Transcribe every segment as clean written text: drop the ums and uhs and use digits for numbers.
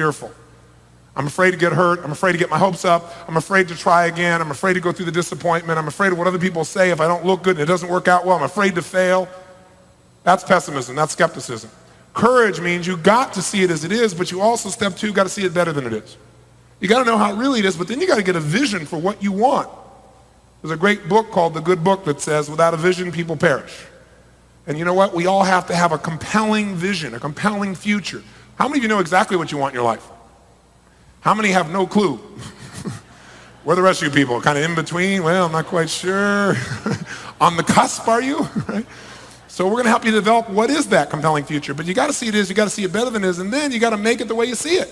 fearful. I'm afraid to get hurt. I'm afraid to get my hopes up. I'm afraid to try again. I'm afraid to go through the disappointment. I'm afraid of what other people say if I don't look good and it doesn't work out well. I'm afraid to fail. That's pessimism. That's skepticism. Courage means you got to see it as it is, but you also, step two, got to see it better than it is. You got to know how it really is, but then you got to get a vision for what you want. There's a great book called The Good Book that says, without a vision, people perish. And you know what? We all have to have a compelling vision, a compelling future. How many of you know exactly what you want in your life? How many have no clue? Where are the rest of you people? Kind of in between? Well, I'm not quite sure. On the cusp, are you? Right? So we're going to help you develop what is that compelling future. But you got to see it as, you got to see it better than it is, and then you got to make it the way you see it.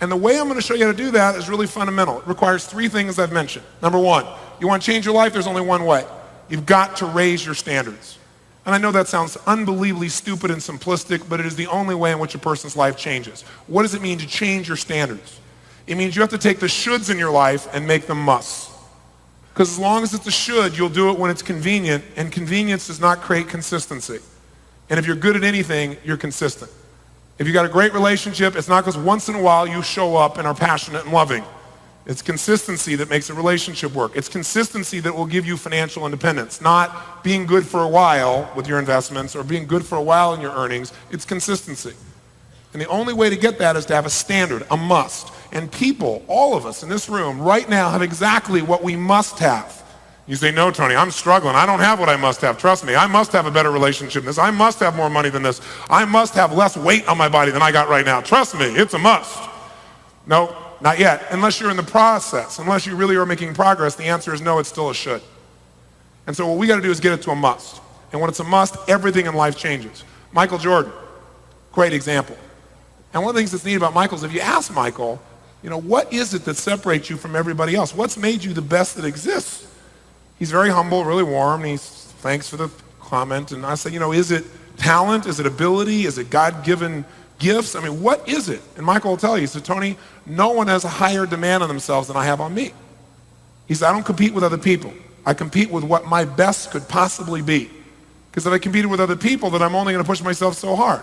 And the way I'm going to show you how to do that is really fundamental. It requires three things I've mentioned. Number one, you want to change your life? There's only one way. You've got to raise your standards. And I know that sounds unbelievably stupid and simplistic, but it is the only way in which a person's life changes. What does it mean to change your standards? It means you have to take the shoulds in your life and make them musts. Because as long as it's a should, you'll do it when it's convenient, and convenience does not create consistency. And if you're good at anything, you're consistent. If you've got a great relationship, it's not because once in a while you show up and are passionate and loving. It's consistency that makes a relationship work. It's consistency that will give you financial independence, not being good for a while with your investments or being good for a while in your earnings. It's consistency. And the only way to get that is to have a standard, a must. And people, all of us in this room right now, have exactly what we must have. You say, no, Tony, I'm struggling. I don't have what I must have. Trust me, I must have a better relationship than this. I must have more money than this. I must have less weight on my body than I got right now. Trust me, it's a must. No. Not yet. Unless you're in the process, unless you really are making progress, the answer is no, it's still a should. And so what we got to do is get it to a must. And when it's a must, everything in life changes. Michael Jordan, great example. And one of the things that's neat about Michael is if you ask Michael, you know, what is it that separates you from everybody else? What's made you the best that exists? He's very humble, really warm, and he's, thanks for the comment. And I say, you know, is it talent? Is it ability? Is it God-given gifts? I mean, what is it? And Michael will tell you, he said, Tony, no one has a higher demand on themselves than I have on me. He said, I don't compete with other people. I compete with what my best could possibly be. Because if I competed with other people, then I'm only going to push myself so hard.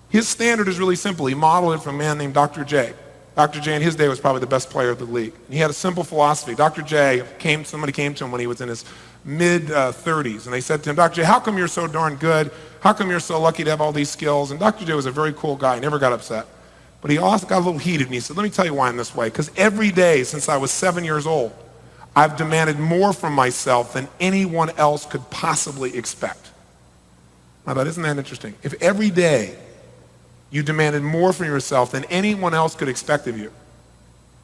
His standard is really simple. He modeled it from a man named Dr. J. Dr. J in his day was probably the best player of the league. And he had a simple philosophy. Dr. J, somebody came to him when he was in his mid-30s, and they said to him, Dr. J, how come you're so darn good? How come you're so lucky to have all these skills? And Dr. J was a very cool guy. He never got upset. But he also got a little heated, and he said, let me tell you why I'm this way. Because every day since I was 7 years old, I've demanded more from myself than anyone else could possibly expect. Now, isn't that interesting? If every day you demanded more from yourself than anyone else could expect of you,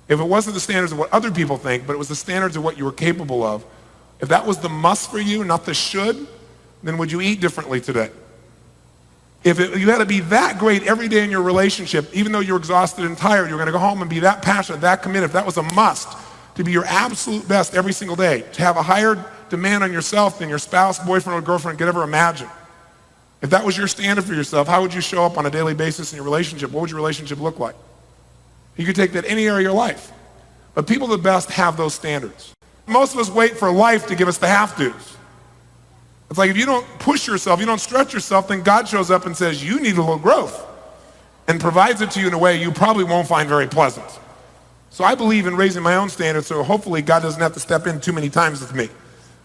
if it wasn't the standards of what other people think, but it was the standards of what you were capable of, if that was the must for you, not the should, then would you eat differently today? You had to be that great every day in your relationship, even though you're exhausted and tired, you're going to go home and be that passionate, that committed, if that was a must, to be your absolute best every single day, to have a higher demand on yourself than your spouse, boyfriend, or girlfriend could ever imagine. If that was your standard for yourself, how would you show up on a daily basis in your relationship? What would your relationship look like? You could take that any area of your life. But people the best have those standards. Most of us wait for life to give us the have-tos. It's like if you don't push yourself, you don't stretch yourself, then God shows up and says, you need a little growth, and provides it to you in a way you probably won't find very pleasant. So I believe in raising my own standards, so hopefully God doesn't have to step in too many times with me.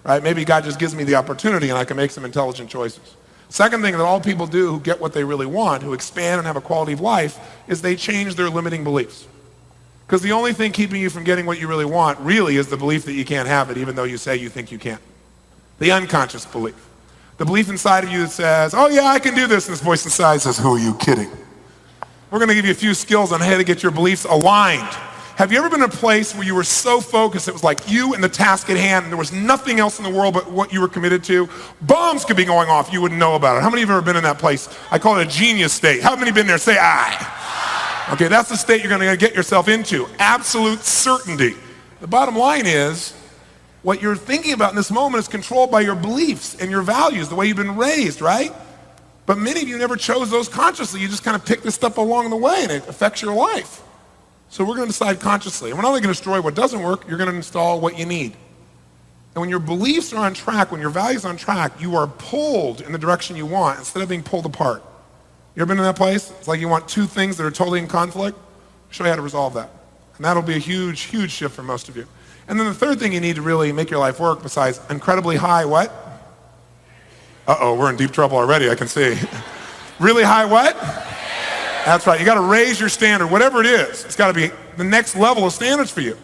Right? Maybe God just gives me the opportunity and I can make some intelligent choices. Second thing that all people do who get what they really want, who expand and have a quality of life, is they change their limiting beliefs. Because the only thing keeping you from getting what you really want really is the belief that you can't have it, even though you say you think you can. The unconscious belief. The belief inside of you that says, oh yeah, I can do this. And this voice inside says, who are you kidding? We're going to give you a few skills on how to get your beliefs aligned. Have you ever been in a place where you were so focused, it was like you and the task at hand, and there was nothing else in the world but what you were committed to? Bombs could be going off, you wouldn't know about it. How many of you have ever been in that place? I call it a genius state. How many have been there? Say I. Okay, that's the state you're going to get yourself into. Absolute certainty. The bottom line is, what you're thinking about in this moment is controlled by your beliefs and your values, the way you've been raised, right? But many of you never chose those consciously. You just kind of pick this stuff along the way, and it affects your life. So we're going to decide consciously. And we're not only going to destroy what doesn't work, you're going to install what you need. And when your beliefs are on track, when your values are on track, you are pulled in the direction you want instead of being pulled apart. You ever been in that place? It's like you want two things that are totally in conflict. I'll show you how to resolve that. And that'll be a huge, huge shift for most of you. And then the third thing you need to really make your life work besides incredibly high what? Uh-oh, we're in deep trouble already, I can see. Really high what? That's right, you gotta raise your standard, whatever it is. It's gotta be the next level of standards for you.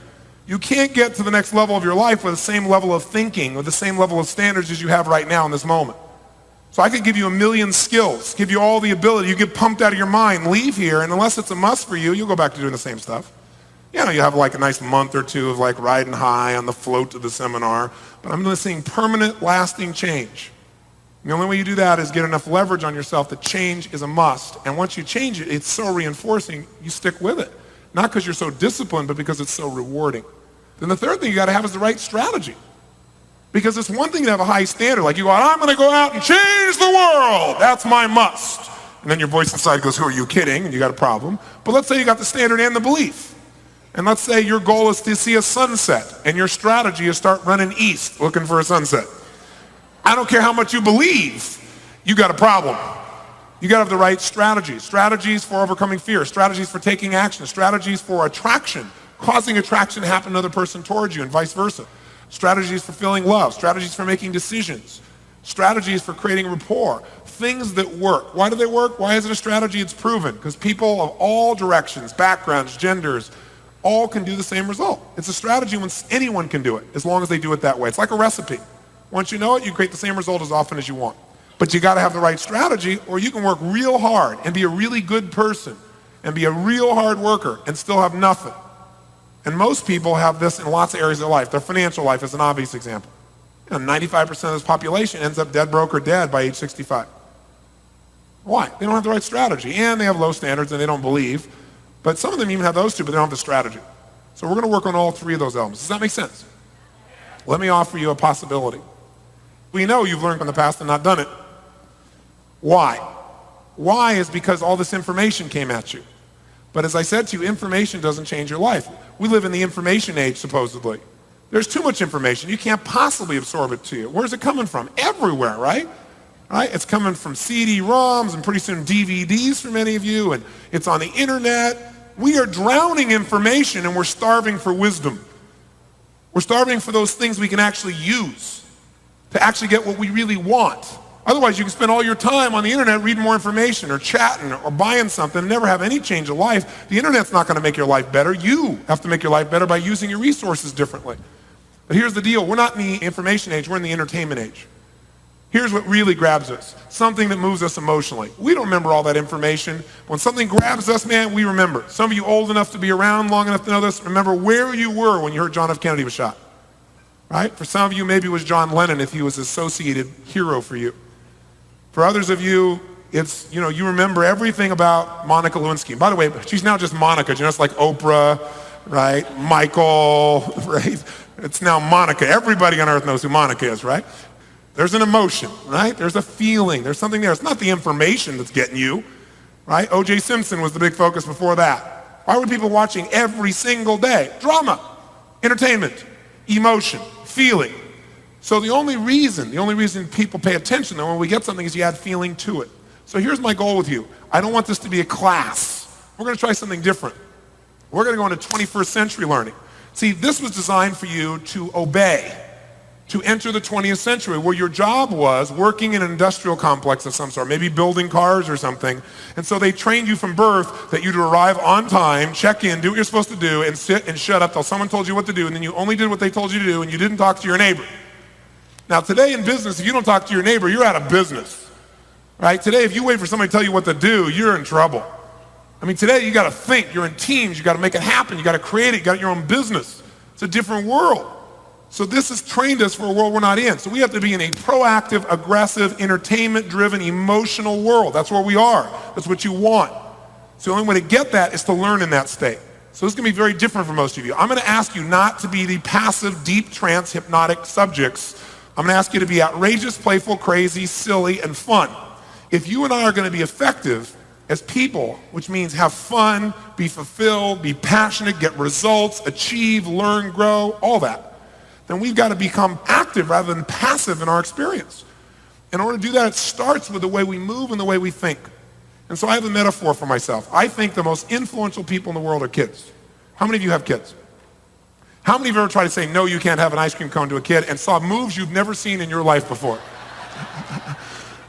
You can't get to the next level of your life with the same level of thinking, with the same level of standards as you have right now in this moment. So I could give you a million skills, give you all the ability, you get pumped out of your mind, leave here, and unless it's a must for you, you'll go back to doing the same stuff. You know, you have like a nice month or two of like riding high on the float to the seminar, but I'm seeing permanent, lasting change. The only way you do that is get enough leverage on yourself that change is a must. And once you change it, it's so reinforcing, you stick with it. Not because you're so disciplined, but because it's so rewarding. Then the third thing you gotta have is the right strategy. Because it's one thing to have a high standard, like you go, I'm gonna go out and change the world. That's my must. And then your voice inside goes, who are you kidding? And you got a problem. But let's say you got the standard and the belief. And let's say your goal is to see a sunset, and your strategy is start running east, looking for a sunset. I don't care how much you believe, you got a problem. You gotta have the right strategies. Strategies for overcoming fear, strategies for taking action, strategies for attraction, causing attraction to happen to another person towards you and vice versa. Strategies for feeling love, strategies for making decisions, strategies for creating rapport, things that work. Why do they work? Why is it a strategy? It's proven. Because people of all directions, backgrounds, genders, all can do the same result. It's a strategy when anyone can do it, as long as they do it that way. It's like a recipe. Once you know it, you create the same result as often as you want. But you gotta have the right strategy, or you can work real hard and be a really good person and be a real hard worker and still have nothing. And most people have this in lots of areas of their life. Their financial life is an obvious example. 95% of this population ends up dead broke or dead by age 65. Why? They don't have the right strategy, and they have low standards and they don't believe. But some of them even have those two, but they don't have the strategy. So we're gonna work on all three of those elements. Does that make sense? Let me offer you a possibility. We know you've learned from the past and not done it. Why? Why is because all this information came at you. But as I said to you, information doesn't change your life. We live in the information age, supposedly. There's too much information. You can't possibly absorb it to you. Where's it coming from? Everywhere, right? Right? It's coming from CD-ROMs and pretty soon DVDs for many of you, and it's on the internet. We are drowning information and we're starving for wisdom. We're starving for those things we can actually use to actually get what we really want. Otherwise, you can spend all your time on the internet reading more information or chatting or buying something and never have any change of life. The internet's not gonna make your life better. You have to make your life better by using your resources differently. But here's the deal. We're not in the information age, we're in the entertainment age. Here's what really grabs us, something that moves us emotionally. We don't remember all that information. When something grabs us, man, we remember. Some of you old enough to be around long enough to know this, remember where you were when you heard John F. Kennedy was shot, right? For some of you, maybe it was John Lennon if he was an associated hero for you. For others of you, it's, you remember everything about Monica Lewinsky. By the way, she's now just Monica, it's like Oprah, right? Michael, right? It's now Monica. Everybody on earth knows who Monica is, right? There's an emotion, right? There's a feeling, there's something there. It's not the information that's getting you, right? O.J. Simpson was the big focus before that. Why were people watching every single day? Drama, entertainment, emotion, feeling. So the only reason people pay attention though when we get something is you add feeling to it. So here's my goal with you. I don't want this to be a class. We're gonna try something different. We're gonna go into 21st century learning. See, this was designed for you to obey, to enter the 20th century, where your job was working in an industrial complex of some sort, maybe building cars or something. And so they trained you from birth that you'd arrive on time, check in, do what you're supposed to do, and sit and shut up till someone told you what to do, and then you only did what they told you to do, and you didn't talk to your neighbor. Now today in business, if you don't talk to your neighbor, you're out of business, right? Today, if you wait for somebody to tell you what to do, you're in trouble. I mean, today you gotta think, you're in teams, you gotta make it happen, you gotta create it, you got your own business. It's a different world. So this has trained us for a world we're not in. So we have to be in a proactive, aggressive, entertainment-driven, emotional world. That's where we are. That's what you want. So the only way to get that is to learn in that state. So this is gonna be very different for most of you. I'm gonna ask you not to be the passive, deep trance, hypnotic subjects. I'm gonna ask you to be outrageous, playful, crazy, silly, and fun. If you and I are gonna be effective as people, which means have fun, be fulfilled, be passionate, get results, achieve, learn, grow, all that, then we've got to become active rather than passive in our experience. In order to do that, it starts with the way we move and the way we think. And so I have a metaphor for myself. I think the most influential people in the world are kids. How many of you have kids? How many of you ever tried to say, no, you can't have an ice cream cone to a kid and saw moves you've never seen in your life before?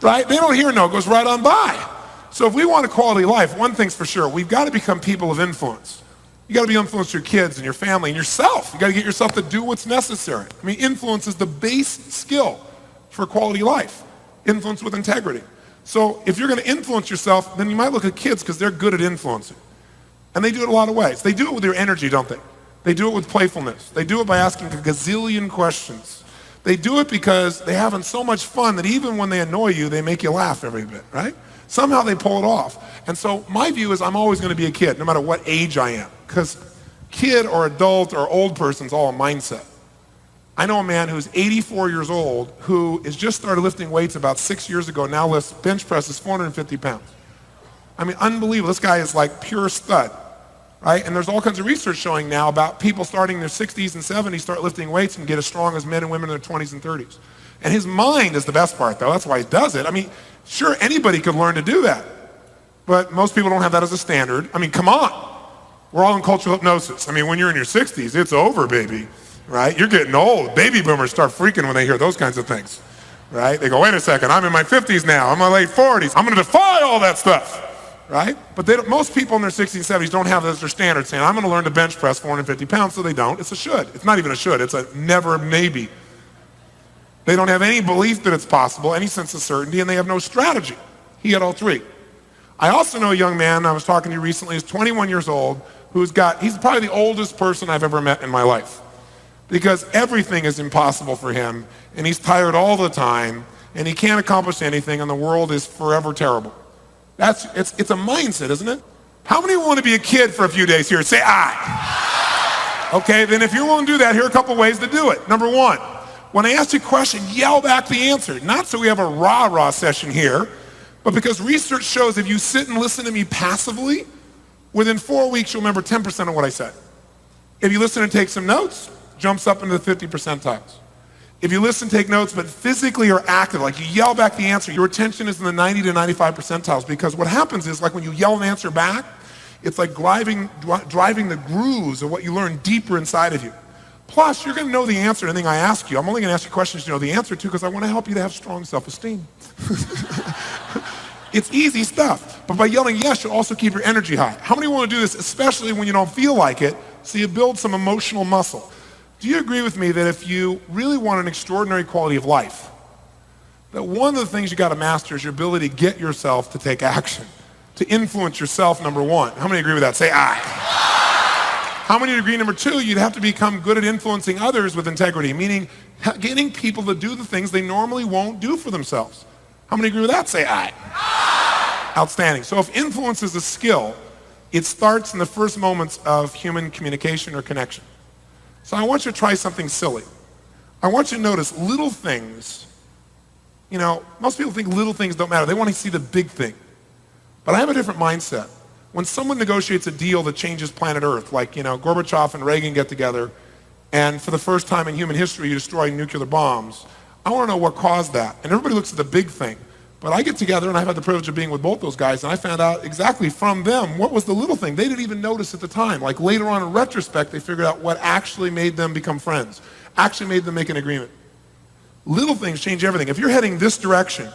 Right? They don't hear no, it goes right on by. So if we want a quality life, one thing's for sure, we've got to become people of influence. You got to be influenced your kids and your family and yourself. You got to get yourself to do what's necessary. I mean, influence is the base skill for quality life. Influence with integrity. So if you're going to influence yourself, then you might look at kids because they're good at influencing. And they do it a lot of ways. They do it with their energy, don't they? They do it with playfulness. They do it by asking a gazillion questions. They do it because they're having so much fun that even when they annoy you, they make you laugh every bit, right? Somehow they pull it off. And so my view is I'm always going to be a kid, no matter what age I am. Because kid or adult or old person's all a mindset. I know a man who's 84 years old who has just started lifting weights about 6 years ago, now lifts bench presses 450 pounds. I mean, unbelievable. This guy is like pure stud, right? And there's all kinds of research showing now about people starting in their 60s and 70s start lifting weights and get as strong as men and women in their 20s and 30s. And his mind is the best part, though. That's why he does it. I mean, sure, anybody could learn to do that. But most people don't have that as a standard. I mean, come on. We're all in cultural hypnosis. I mean, when you're in your 60s, it's over, baby, right? You're getting old. Baby boomers start freaking when they hear those kinds of things, right? They go, wait a second, I'm in my 50s now. I'm in my late 40s. I'm going to defy all that stuff, right? But most people in their 60s and 70s don't have that as their standard, saying, I'm going to learn to bench press 450 pounds, so they don't. It's a should. It's not even a should. It's a never, maybe. They don't have any belief that it's possible, any sense of certainty, and they have no strategy. He had all three. I also know a young man I was talking to recently, he's 21 years old, he's probably the oldest person I've ever met in my life. Because everything is impossible for him, and he's tired all the time, and he can't accomplish anything, and the world is forever terrible. It's a mindset, isn't it? How many want to be a kid for a few days here? Say I. Okay, then if you're willing to do that, here are a couple ways to do it. Number one, when I ask you a question, yell back the answer. Not so we have a rah-rah session here, but because research shows if you sit and listen to me passively, within 4 weeks, you'll remember 10% of what I said. If you listen and take some notes, jumps up into the 50 percentiles. If you listen, take notes, but physically or active, like you yell back the answer, your attention is in the 90 to 95 percentiles, because what happens is, like when you yell an answer back, it's like driving the grooves of what you learn deeper inside of you. Plus, you're going to know the answer to anything I ask you. I'm only going to ask you questions you know the answer to because I want to help you to have strong self-esteem. It's easy stuff. But by yelling yes, you'll also keep your energy high. How many want to do this, especially when you don't feel like it, so you build some emotional muscle? Do you agree with me that if you really want an extraordinary quality of life, that one of the things you got to master is your ability to get yourself to take action, to influence yourself, number one? How many agree with that? Say aye. How many agree, number two, you'd have to become good at influencing others with integrity, meaning getting people to do the things they normally won't do for themselves? How many agree with that? Say aye. Outstanding. So if influence is a skill, it starts in the first moments of human communication or connection. So I want you to try something silly. I want you to notice little things. You know, most people think little things don't matter. They want to see the big thing. But I have a different mindset. When someone negotiates a deal that changes planet Earth, like, you know, Gorbachev and Reagan get together, and for the first time in human history, you destroy nuclear bombs, I want to know what caused that. And everybody looks at the big thing. But I get together, and I've had the privilege of being with both those guys, and I found out exactly from them what was the little thing. They didn't even notice at the time. Like later on in retrospect, they figured out what actually made them become friends, actually made them make an agreement. Little things change everything. If you're heading this direction,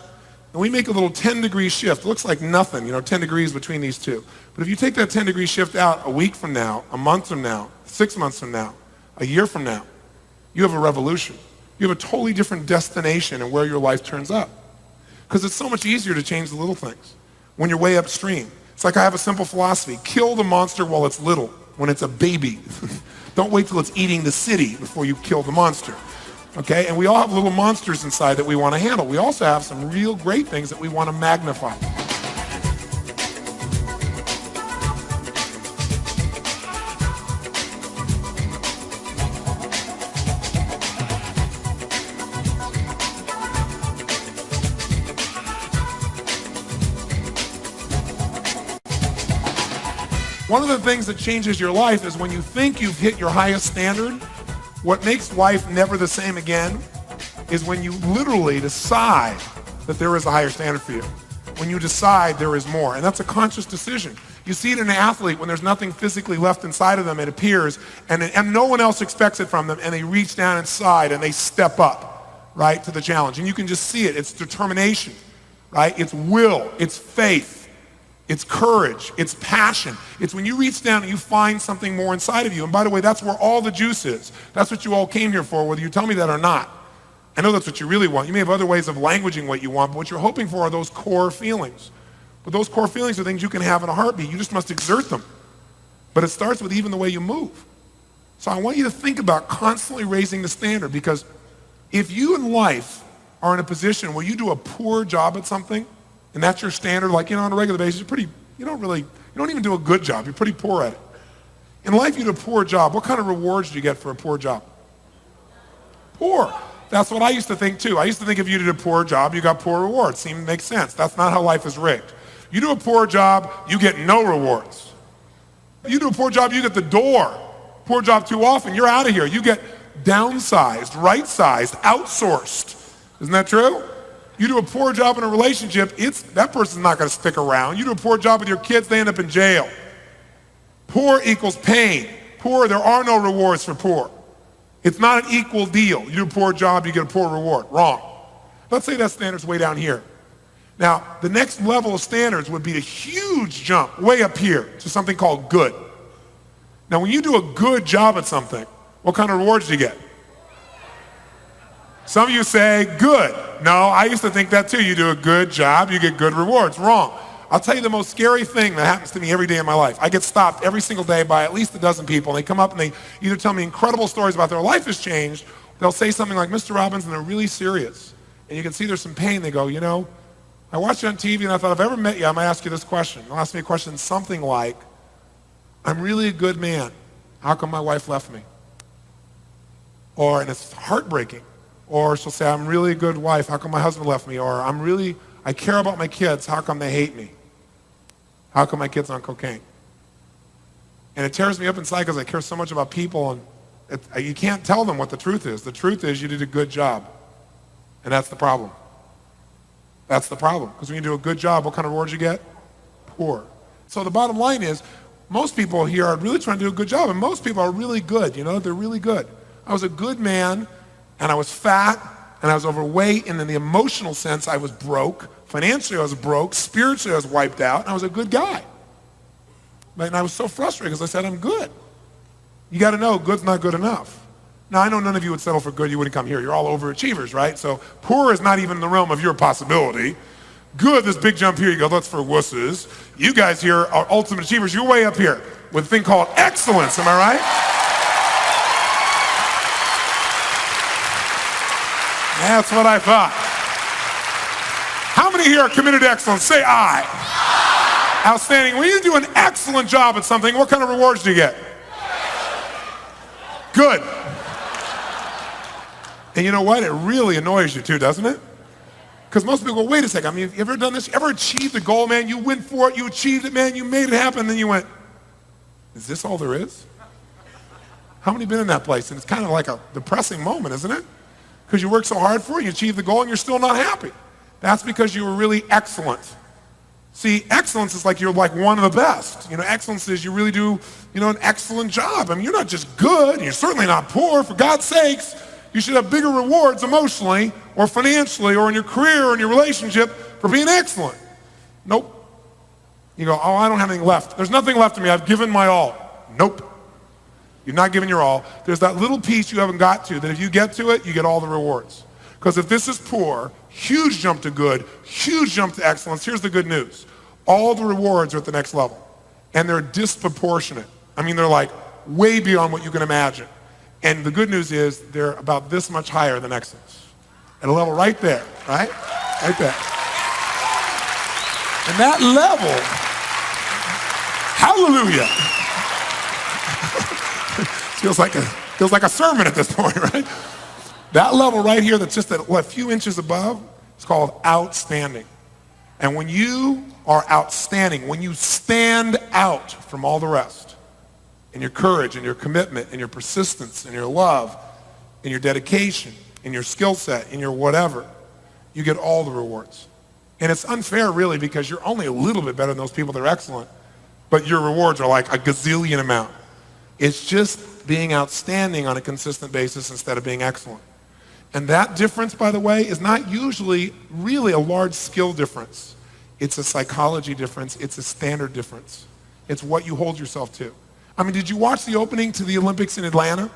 and we make a little 10-degree shift, it looks like nothing, you know, 10 degrees between these two. But if you take that 10-degree shift out a week from now, a month from now, 6 months from now, a year from now, you have a revolution. You have a totally different destination and where your life turns up. Because it's so much easier to change the little things when you're way upstream. It's like I have a simple philosophy. Kill the monster while it's little, when it's a baby. Don't wait till it's eating the city before you kill the monster. Okay? And we all have little monsters inside that we want to handle. We also have some real great things that we want to magnify. One of the things that changes your life is when you think you've hit your highest standard, what makes life never the same again is when you literally decide that there is a higher standard for you. when you decide there is more. And that's a conscious decision. You see it in an athlete when there's nothing physically left inside of them, it appears, and no one else expects it from them, and they reach down inside and they step up, right, to the challenge. And you can just see it. It's determination, right? It's will, it's faith, it's courage, it's passion. It's when you reach down and you find something more inside of you. And by the way, that's where all the juice is. That's what you all came here for, whether you tell me that or not. I know that's what you really want. You may have other ways of languaging what you want, but what you're hoping for are those core feelings. But those core feelings are things you can have in a heartbeat. You just must exert them. But it starts with even the way you move. So I want you to think about constantly raising the standard, because if you in life are in a position where you do a poor job at something, and that's your standard, like, on a regular basis, you don't even do a good job. You're pretty poor at it. In life, you do a poor job. What kind of rewards do you get for a poor job? Poor. That's what I used to think too. I used to think if you did a poor job, you got poor rewards. Seemed to make sense. That's not how life is rigged. You do a poor job, you get no rewards. You do a poor job, you get the door. Poor job too often, you're out of here. You get downsized, right-sized, outsourced. Isn't that true? You do a poor job in a relationship, that person's not going to stick around. You do a poor job with your kids, they end up in jail. Poor equals pain. Poor, there are no rewards for poor. It's not an equal deal. You do a poor job, you get a poor reward. Wrong. Let's say that standard's way down here. Now, the next level of standards would be a huge jump way up here to something called good. Now, when you do a good job at something, what kind of rewards do you get? Some of you say, good. No, I used to think that too. You do a good job, you get good rewards. Wrong. I'll tell you the most scary thing that happens to me every day in my life. I get stopped every single day by at least a dozen people, and they come up and they either tell me incredible stories about their life has changed. They'll say something like, Mr. Robbins, and they're really serious. And you can see there's some pain. They go, I watched you on TV, and I thought, if I ever met you, I might ask you this question. They'll ask me a question something like, I'm really a good man. How come my wife left me? And it's heartbreaking. Or she'll say, I'm really a good wife. How come my husband left me? Or I care about my kids. How come they hate me? How come my kid's on cocaine? And it tears me up inside because I care so much about people, and you can't tell them what the truth is. The truth is you did a good job, and that's the problem. That's the problem, because when you do a good job, what kind of rewards you get? Poor. So the bottom line is, most people here are really trying to do a good job, and most people are really good, they're really good. I was a good man, and I was fat, and I was overweight, and in the emotional sense, I was broke. Financially, I was broke. Spiritually, I was wiped out, and I was a good guy. And I was so frustrated because I said, I'm good. You got to know, good's not good enough. Now, I know none of you would settle for good. You wouldn't come here. You're all overachievers, right? So poor is not even in the realm of your possibility. Good, this big jump here, you go, that's for wusses. You guys here are ultimate achievers. You're way up here with a thing called excellence, am I right? That's what I thought. How many here are committed to excellence? Say aye. Outstanding. When you do an excellent job at something, what kind of rewards do you get? Good. And you know what? It really annoys you too, doesn't it? Because most people go, wait a second, you ever done this? You ever achieved a goal, man? You went for it, you achieved it, man, you made it happen, and then you went, is this all there is? How many been in that place? And it's kind of like a depressing moment, isn't it? Because you worked so hard for it, you achieved the goal, and you're still not happy. That's because you were really excellent. See, excellence is like you're like one of the best. Excellence is you really do, an excellent job. You're not just good, and you're certainly not poor. For God's sakes, you should have bigger rewards emotionally or financially or in your career or in your relationship for being excellent. Nope. You go, I don't have anything left. There's nothing left of me. I've given my all. Nope. You've not given your all. There's that little piece you haven't got to that if you get to it, you get all the rewards. Because if this is poor, huge jump to good, huge jump to excellence, here's the good news. All the rewards are at the next level. And they're disproportionate. They're like way beyond what you can imagine. And the good news is they're about this much higher than excellence. At a level right there, right? Right there. And that level, hallelujah. feels like a sermon at this point, right? That level right here that's just a few inches above, it's called outstanding. And when you are outstanding, when you stand out from all the rest, in your courage and your commitment and your persistence and your love and your dedication and your skill set and your whatever, you get all the rewards. And it's unfair, really, because you're only a little bit better than those people that are excellent, but your rewards are like a gazillion amount. It's just being outstanding on a consistent basis instead of being excellent. And that difference, by the way, is not usually really a large skill difference. It's a psychology difference. It's a standard difference. It's what you hold yourself to. I mean, did you watch the opening to the Olympics in Atlanta?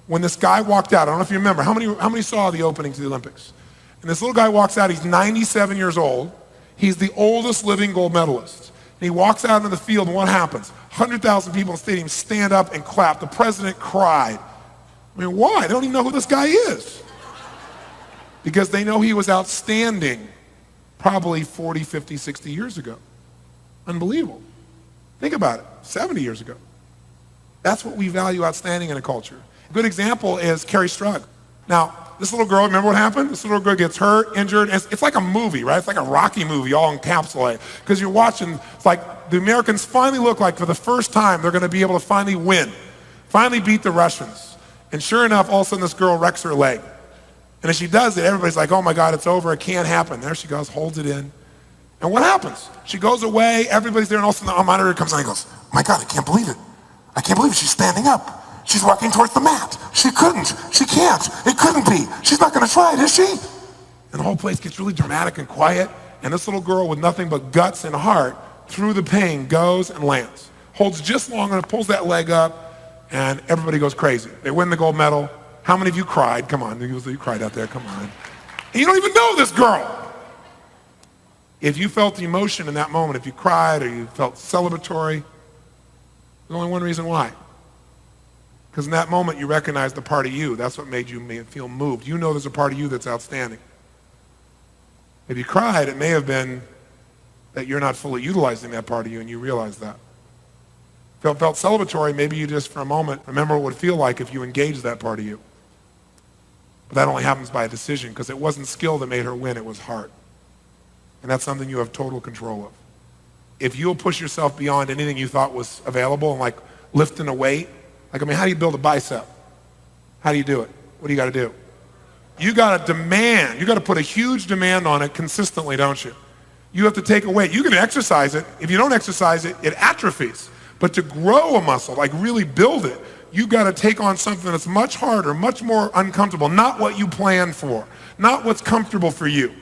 When this guy walked out, I don't know if you remember, how many saw the opening to the Olympics? And this little guy walks out, he's 97 years old. He's the oldest living gold medalist. And he walks out into the field, and what happens? 100,000 people in the stadium stand up and clap. The president cried. I mean, why? They don't even know who this guy is. Because they know he was outstanding probably 40, 50, 60 years ago. Unbelievable. Think about it, 70 years ago. That's what we value outstanding in a culture. A good example is Carrie Strug. Now, this little girl, remember what happened? This little girl gets hurt, injured. It's like a movie, right? It's like a Rocky movie all encapsulated. Because you're watching, it's like the Americans finally look like for the first time they're going to be able to finally win, finally beat the Russians. And sure enough, all of a sudden this girl wrecks her leg. And as she does it, everybody's like, oh my God, it's over, it can't happen. There she goes, holds it in. And what happens? She goes away, everybody's there, and all of a sudden the monitor comes on and goes, my God, I can't believe it. I can't believe it, she's standing up. She's walking towards the mat. She couldn't. She can't. It couldn't be. She's not going to try it, is she? And the whole place gets really dramatic and quiet. And this little girl with nothing but guts and heart, through the pain, goes and lands. Holds just long enough, pulls that leg up, and everybody goes crazy. They win the gold medal. How many of you cried? Come on, you cried out there. Come on. And you don't even know this girl. If you felt the emotion in that moment, if you cried or you felt celebratory, there's only one reason why. Because in that moment, you recognize the part of you. That's what made you feel moved. You know there's a part of you that's outstanding. If you cried, it may have been that you're not fully utilizing that part of you, and you realize that. Felt celebratory, maybe you just for a moment remember what it would feel like if you engaged that part of you. But that only happens by a decision, because it wasn't skill that made her win, it was heart. And that's something you have total control of. If you'll push yourself beyond anything you thought was available, and like lifting a weight, like, I mean, how do you build a bicep? How do you do it? What do you got to do? You got to demand. You got to put a huge demand on it consistently, don't you? You have to take a weight. You can exercise it. If you don't exercise it, it atrophies. But to grow a muscle, like really build it, you got to take on something that's much harder, much more uncomfortable, not what you planned for, not what's comfortable for you.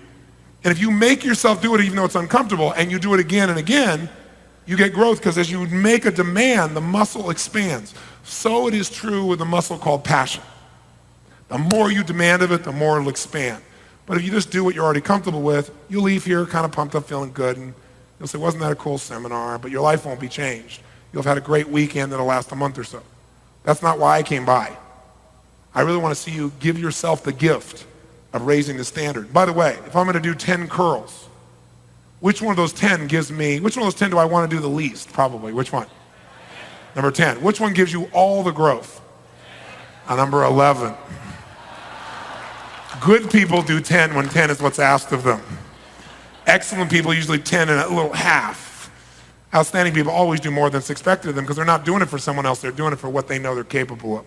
And if you make yourself do it even though it's uncomfortable, and you do it again and again, you get growth, because as you make a demand, the muscle expands. So it is true with a muscle called passion. The more you demand of it, the more it'll expand. But if you just do what you're already comfortable with, you'll leave here kind of pumped up, feeling good, and you'll say, wasn't that a cool seminar? But your life won't be changed. You'll have had a great weekend that'll last a month or so. That's not why I came by. I really want to see you give yourself the gift of raising the standard. By the way, if I'm going to do 10 curls, which one of those 10 gives me, which one of those 10 do I want to do the least? Probably. Which one? Number 10. Which one gives you all the growth? Number 11. Good people do 10 when 10 is what's asked of them. Excellent people usually 10 and a little half. Outstanding people always do more than's expected of them, because they're not doing it for someone else. They're doing it for what they know they're capable of.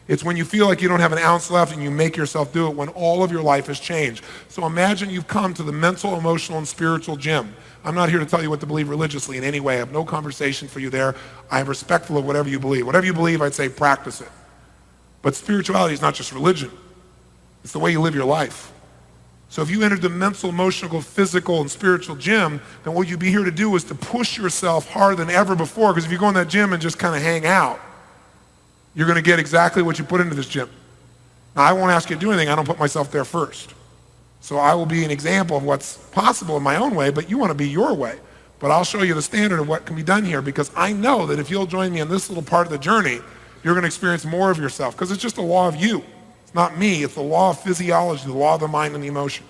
It's when you feel like you don't have an ounce left and you make yourself do it when all of your life has changed. So imagine you've come to the mental, emotional, and spiritual gym. I'm not here to tell you what to believe religiously in any way. I have no conversation for you there. I am respectful of whatever you believe. Whatever you believe, I'd say practice it. But spirituality is not just religion. It's the way you live your life. So if you entered the mental, emotional, physical, and spiritual gym, then what you'd be here to do is to push yourself harder than ever before, because if you go in that gym and just kind of hang out, you're going to get exactly what you put into this gym. Now, I won't ask you to do anything. I don't put myself there first. So I will be an example of what's possible in my own way, but you want to be your way. But I'll show you the standard of what can be done here, because I know that if you'll join me in this little part of the journey, you're going to experience more of yourself, because it's just a law of you. It's not me. It's the law of physiology, the law of the mind and the emotion.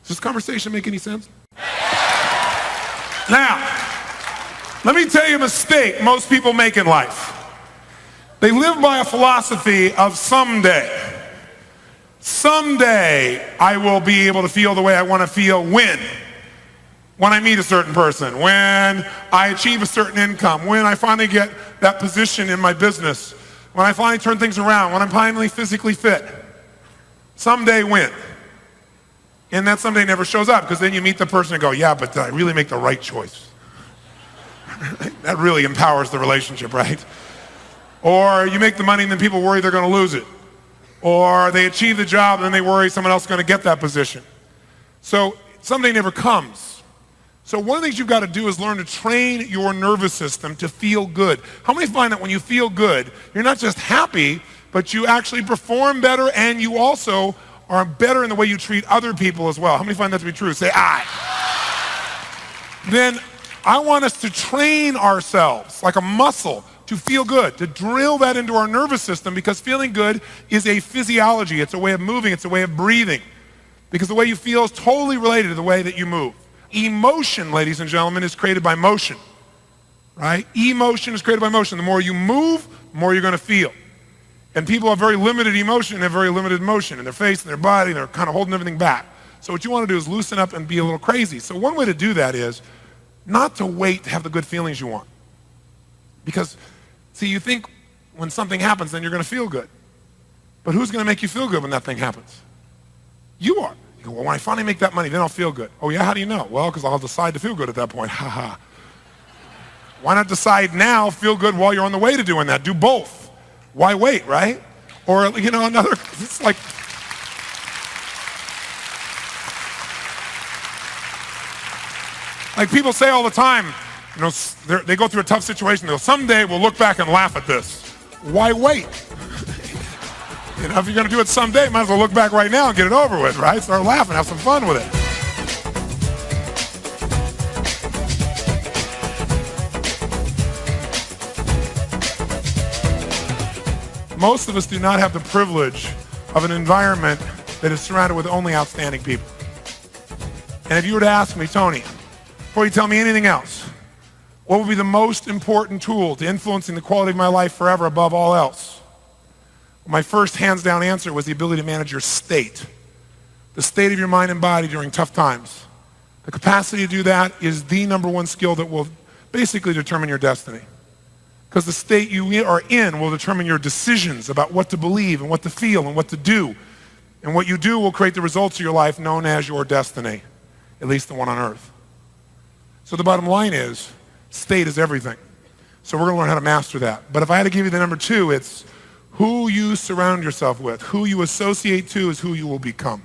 Does this conversation make any sense? Now, let me tell you a mistake most people make in life. They live by a philosophy of someday. Someday I will be able to feel the way I want to feel when I meet a certain person, when I achieve a certain income, when I finally get that position in my business, when I finally turn things around, when I'm finally physically fit. Someday when. And that someday never shows up, because then you meet the person and go, yeah, but did I really make the right choice? That really empowers the relationship, right? Or you make the money and then people worry they're going to lose it. Or they achieve the job and then they worry someone else is going to get that position. So someday never comes. So one of the things you've got to do is learn to train your nervous system to feel good. How many find that when you feel good, you're not just happy, but you actually perform better, and you also are better in the way you treat other people as well? How many find that to be true? Say, aye. Then I want us to train ourselves like a muscle to feel good, to drill that into our nervous system, because feeling good is a physiology. It's a way of moving. It's a way of breathing, because the way you feel is totally related to the way that you move. Emotion, ladies and gentlemen, is created by motion, right? Emotion is created by motion. The more you move, the more you're going to feel. And people have very limited emotion and have very limited motion in their face and their body, and they're kind of holding everything back. So what you want to do is loosen up and be a little crazy. So one way to do that is not to wait to have the good feelings you want. Because, see, you think when something happens, then you're going to feel good. But who's going to make you feel good when that thing happens? You are. You go, well, when I finally make that money, then I'll feel good. Oh, yeah? How do you know? Well, because I'll decide to feel good at that point. Ha ha. Why not decide now, feel good while you're on the way to doing that? Do both. Why wait, right? Or, another, it's like, people say all the time, they go through a tough situation, they go, someday we'll look back and laugh at this. Why wait? If you're going to do it someday, might as well look back right now and get it over with, right? Start laughing, have some fun with it. Most of us do not have the privilege of an environment that is surrounded with only outstanding people. And if you were to ask me, Tony, before you tell me anything else, what would be the most important tool to influencing the quality of my life forever above all else? My first hands-down answer was the ability to manage your state, the state of your mind and body during tough times. The capacity to do that is the number one skill that will basically determine your destiny. Because the state you are in will determine your decisions about what to believe and what to feel and what to do. And what you do will create the results of your life known as your destiny, at least the one on earth. So the bottom line is, state is everything. So we're going to learn how to master that. But if I had to give you the number two, it's who you surround yourself with. Who you associate to is who you will become.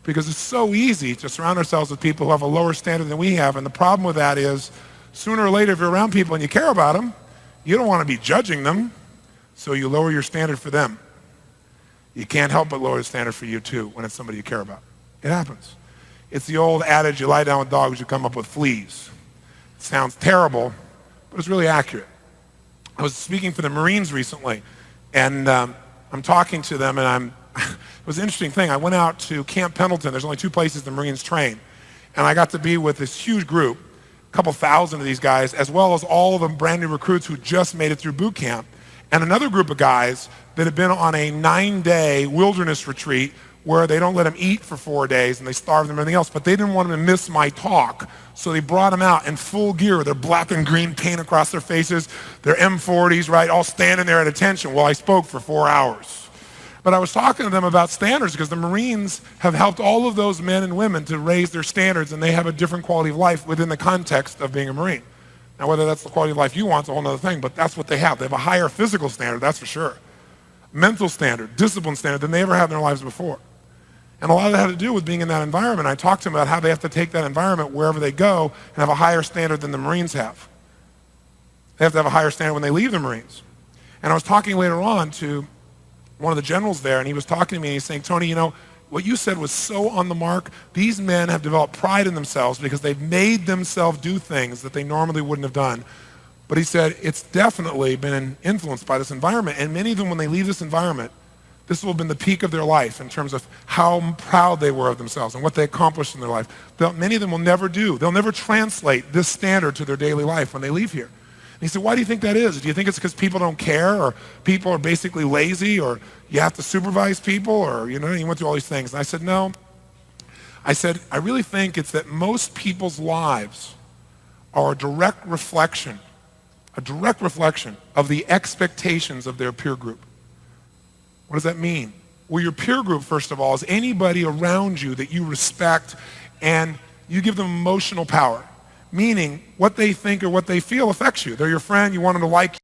Because it's so easy to surround ourselves with people who have a lower standard than we have. And the problem with that is, sooner or later, if you're around people and you care about them, you don't want to be judging them, so you lower your standard for them. You can't help but lower the standard for you too when it's somebody you care about. It happens. It's the old adage, you lie down with dogs, you come up with fleas. It sounds terrible, but it's really accurate. I was speaking for the Marines recently, and I'm talking to them, and it was an interesting thing. I went out to Camp Pendleton. There's only 2 places the Marines train. And I got to be with this huge group, a couple thousand of these guys, as well as all of them brand new recruits who just made it through boot camp, and another group of guys that had been on a 9-day wilderness retreat where they don't let them eat for 4 days and they starve them and everything else, but they didn't want them to miss my talk. So they brought them out in full gear with their black and green paint across their faces, their M40s, right, all standing there at attention while I spoke for 4 hours. But I was talking to them about standards because the Marines have helped all of those men and women to raise their standards, and they have a different quality of life within the context of being a Marine. Now, whether that's the quality of life you want is a whole other thing, but that's what they have. They have a higher physical standard, that's for sure. Mental standard, discipline standard than they ever had in their lives before. And a lot of that had to do with being in that environment. I talked to them about how they have to take that environment wherever they go and have a higher standard than the Marines have. They have to have a higher standard when they leave the Marines. And I was talking later on to one of the generals there, and he was talking to me, and he's saying, Tony, what you said was so on the mark. These men have developed pride in themselves because they've made themselves do things that they normally wouldn't have done. But he said, it's definitely been influenced by this environment. And many of them, when they leave this environment, this will have been the peak of their life in terms of how proud they were of themselves and what they accomplished in their life. Many of them will never do. They'll never translate this standard to their daily life when they leave here. And he said, why do you think that is? Do you think it's because people don't care, or people are basically lazy, or you have to supervise people, or, he went through all these things. And I said, no. I said, I really think it's that most people's lives are a direct reflection of the expectations of their peer group. What does that mean? Well, your peer group, first of all, is anybody around you that you respect and you give them emotional power, meaning what they think or what they feel affects you. They're your friend, you want them to like you.